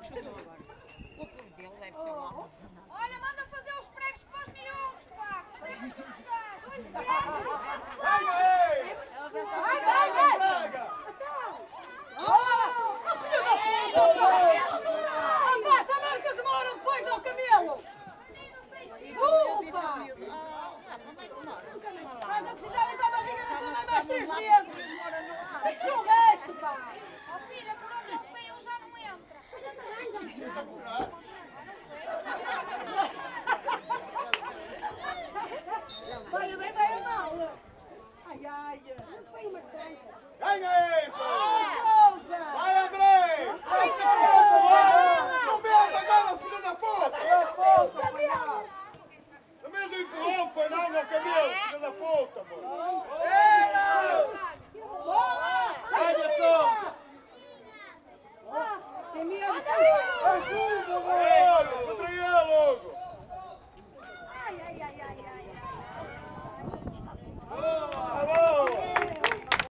O pus dele deve ser um homem. Olha, manda fazer os pregos para os miúdos, pá! Isto é muito dos gajos! Rapaz, a marca se mora depois ao camelo! Mas a precisar limpar a barriga da tua mãe mais 3 meses! Tem que ser o resto, pá! Oh filha, por onde ele saiu já não entra! Vai bem, vai mal! Ai, ai! Foi umas trancas! Ganha isso! Sousa! Vai, André! Não mexe agora, filho da puta! Não me interrompa, não, meu cabelo, filho da puta, mano! Bola! Ganha, Sousa! Tem medo! Ajuda, mano! Contra ele, logo! Ai, ai, ai, ai, ai! Tá bom!